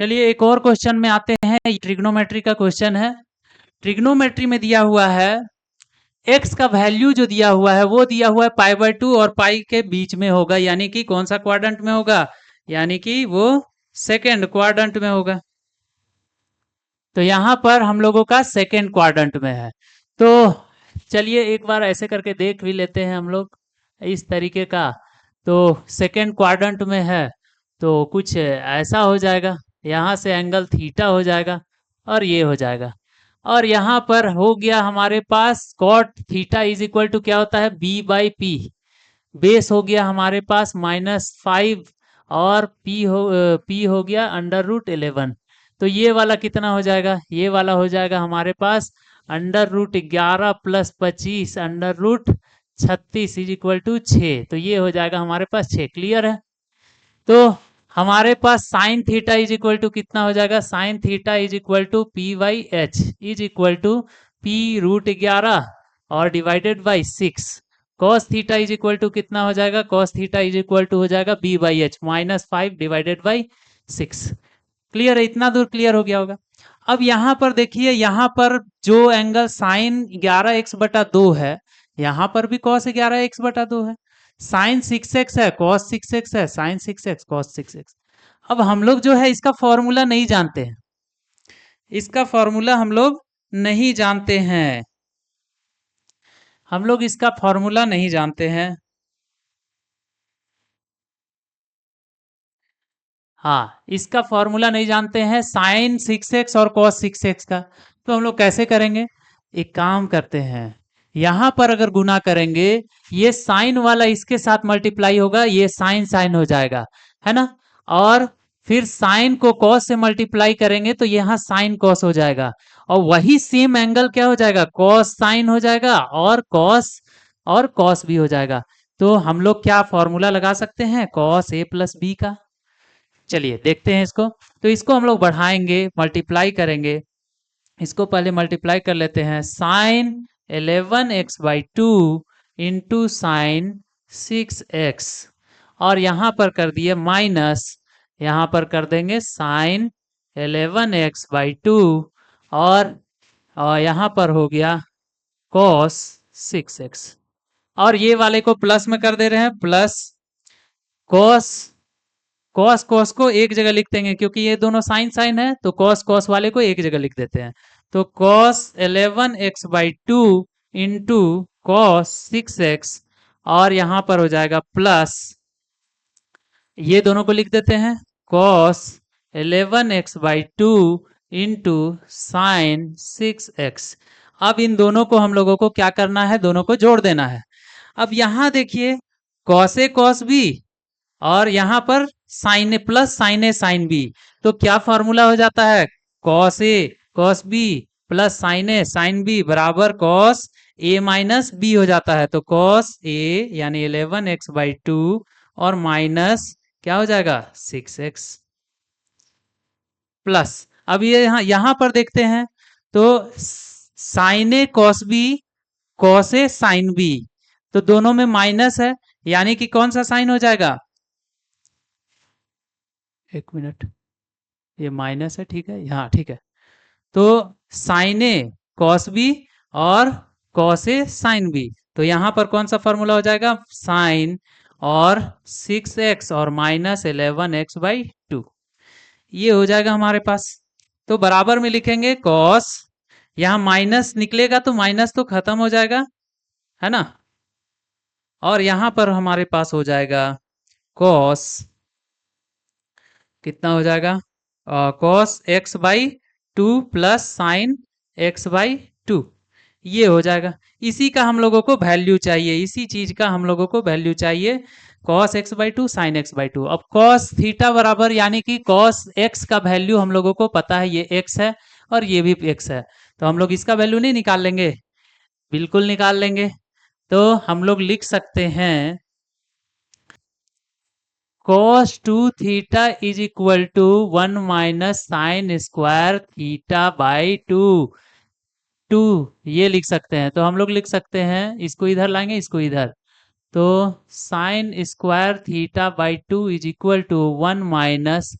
चलिए एक और क्वेश्चन में आते हैं। ट्रिग्नोमेट्री का क्वेश्चन है। ट्रिग्नोमेट्री में दिया हुआ है x का वैल्यू जो दिया हुआ है वो दिया हुआ है π/2 और पाई के बीच में होगा, यानी कि कौन सा क्वाड्रेंट में होगा, यानी कि वो सेकेंड क्वाड्रेंट में होगा। तो यहां पर हम लोगों का सेकेंड क्वाड्रेंट में है। तो चलिए एक बार ऐसे करके देख भी लेते हैं हम लोग इस तरीके का। तो सेकेंड क्वाड्रेंट में है तो कुछ ऐसा हो जाएगा, यहाँ से एंगल थीटा हो जाएगा और ये हो जाएगा। और यहाँ पर हो गया हमारे पास cot theta is equal to क्या होता है b/p। बेस हो गया हमारे पास -5 और p हो गया √11। तो ये वाला कितना हो जाएगा, ये वाला हो जाएगा हमारे पास √11 + 25 √36 इज इक्वल टू 6। तो ये हो जाएगा हमारे पास 6। क्लियर है। तो हमारे पास sine theta is equal to कितना हो जाएगा, sine theta is equal to p/h is equal to p√11 और divided by 6। Cos theta is equal to कितना हो जाएगा, cos theta is equal to हो जाएगा b/h -5 डिवाइडेड बाई 6। क्लियर है, इतना दूर क्लियर हो गया होगा। अब यहाँ पर देखिए, यहाँ पर जो एंगल साइन 11x/2 है, यहाँ पर भी कॉस 11x/2 है। साइन 6x है, कॉस 6x है, साइन 6x कॉस 6x। अब हम लोग जो है इसका फॉर्मूला नहीं जानते हैं, इसका फॉर्मूला हम लोग नहीं जानते हैं, हम लोग इसका फॉर्मूला नहीं जानते हैं। हाँ, इसका फॉर्मूला नहीं जानते हैं साइन 6x और कॉस 6x का। तो हम लोग कैसे करेंगे, एक काम करते हैं, यहां पर अगर गुना करेंगे ये साइन वाला इसके साथ मल्टीप्लाई होगा, ये साइन साइन हो जाएगा, है ना। और फिर साइन को कॉस से मल्टीप्लाई करेंगे तो यहाँ साइन कॉस हो जाएगा, और वही सेम एंगल क्या हो जाएगा, कॉस साइन हो जाएगा और कॉस भी हो जाएगा। तो हम लोग क्या फॉर्मूला लगा सकते हैं, कॉस a + b का। चलिए देखते हैं इसको। तो इसको हम लोग बढ़ाएंगे, मल्टीप्लाई करेंगे। इसको पहले मल्टीप्लाई कर लेते हैं, sign 11x/2 into sine 6x, और यहाँ पर कर दिए माइनस, यहाँ पर कर देंगे साइन 11x/2 और यहाँ पर हो गया कॉस 6x, और ये वाले को प्लस में कर दे रहे हैं, प्लस कॉस कॉस कॉस को एक जगह लिख देंगे क्योंकि ये दोनों साइन साइन है, तो कॉस कॉस वाले को एक जगह लिख देते हैं। तो cos 11x/2 into cos 6x, और यहाँ पर हो जाएगा प्लस, ये दोनों को लिख देते हैं, cos 11x/2 into sine 6x। अब इन दोनों को हम लोगों को क्या करना है, दोनों को जोड़ देना है। अब यहाँ देखिए कॉस ए कॉस बी और यहाँ पर साइन ए प्लस साइन ए साइन बी, तो क्या फॉर्मूला हो जाता है, cos A cos B plus sign A sine B बराबर कॉस ए माइनस बी हो जाता है। तो कॉस ए यानी 11x/2 और माइनस क्या हो जाएगा 6x प्लस, अब ये यहाँ पर देखते हैं तो sign A cos B cos A sine B, तो दोनों में माइनस है, यानी कि कौन सा साइन हो जाएगा, एक मिनट, ये माइनस है, ठीक है, हाँ ठीक है। तो साइन ए कॉस बी और कॉस ए साइन बी, तो यहाँ पर कौन सा फॉर्मूला हो जाएगा, साइन और 6x और माइनस 11x/2, ये हो जाएगा हमारे पास। तो बराबर में लिखेंगे कॉस, यहाँ माइनस निकलेगा तो माइनस तो खत्म हो जाएगा, है ना, और यहाँ पर हमारे पास हो जाएगा कॉस, कितना हो जाएगा, cos x/2 plus sign x/2, ये हो जाएगा। इसी का हम लोगों को वैल्यू चाहिए, इसी चीज का हम लोगों को वैल्यू चाहिए, कॉस x/2 साइन x/2। अब कॉस थीटा बराबर, यानी कि कॉस x का वैल्यू हम लोगों को पता है, ये x है और ये भी x है, तो हम लोग इसका वैल्यू नहीं निकाल लेंगे, बिल्कुल निकाल लेंगे। तो हम लोग लिख सकते हैं cos 2 theta is equal to 1 minus sine square theta by 2, ये लिख सकते हैं। तो हम लोग लिख सकते हैं, इसको इधर लाएंगे, इसको इधर, तो sine square theta by 2 is equal to 1 minus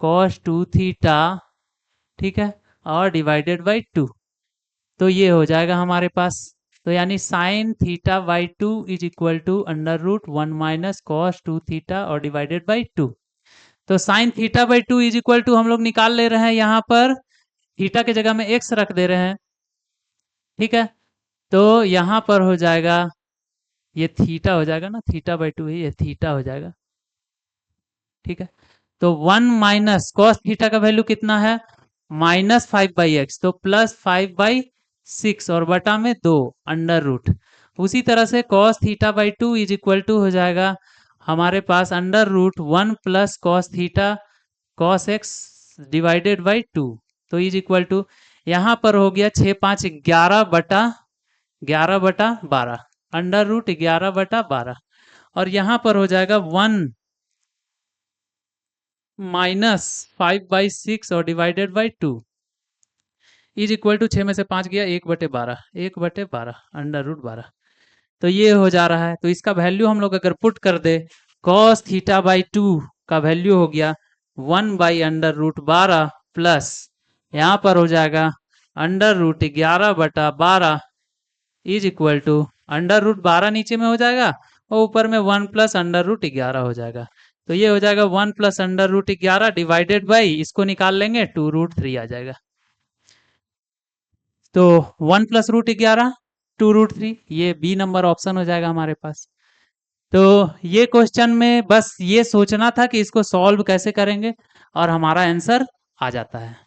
cos 2 theta, ठीक है, और डिवाइडेड बाई 2। तो ये हो जाएगा हमारे पास। तो यानी sine theta by 2 is equal to under root 1 minus cos 2 theta और डिवाइडेड बाई 2। तो sine theta by 2 is equal to हम लोग निकाल ले रहे हैं, यहाँ पर थीटा के जगह में एक्स रख दे रहे हैं, ठीक है। तो यहाँ पर हो जाएगा, ये थीटा हो जाएगा ना, थीटा बाई 2 है, ये थीटा हो जाएगा, ठीक है। तो 1 माइनस कॉस थीटा का वैल्यू कितना है, -5/x, तो +5/6 और बटा में 2 अंडर रूट। उसी तरह से cos theta by 2 is equal to हो जाएगा हमारे पास under root 1 plus cos theta cos x divided by 2। तो इज इक्वल टू यहाँ पर हो गया 6 5 11/12 अंडर रूट 11/12, और यहाँ पर हो जाएगा 1 -5/6 और divided by 2 is equal to 6 में से 5 गया 1/12, 1/12 अंडर रूट 12। तो ये हो जा रहा है। तो इसका वैल्यू हम लोग अगर पुट कर दे, कॉस थीटा बाई 2 का वैल्यू हो गया 1/√12 प्लस यहाँ पर हो जाएगा under root 11/12 is equal to under root 12 नीचे में हो जाएगा और ऊपर में 1 प्लस अंडर रूट 11 हो जाएगा। तो ये हो जाएगा 1 plus under root 11 divided by, इसको निकाल लेंगे 2√3 आ जाएगा। तो 1 प्लस √11 2√3, ये बी नंबर ऑप्शन हो जाएगा हमारे पास। तो ये क्वेश्चन में बस ये सोचना था कि इसको सॉल्व कैसे करेंगे और हमारा आंसर आ जाता है।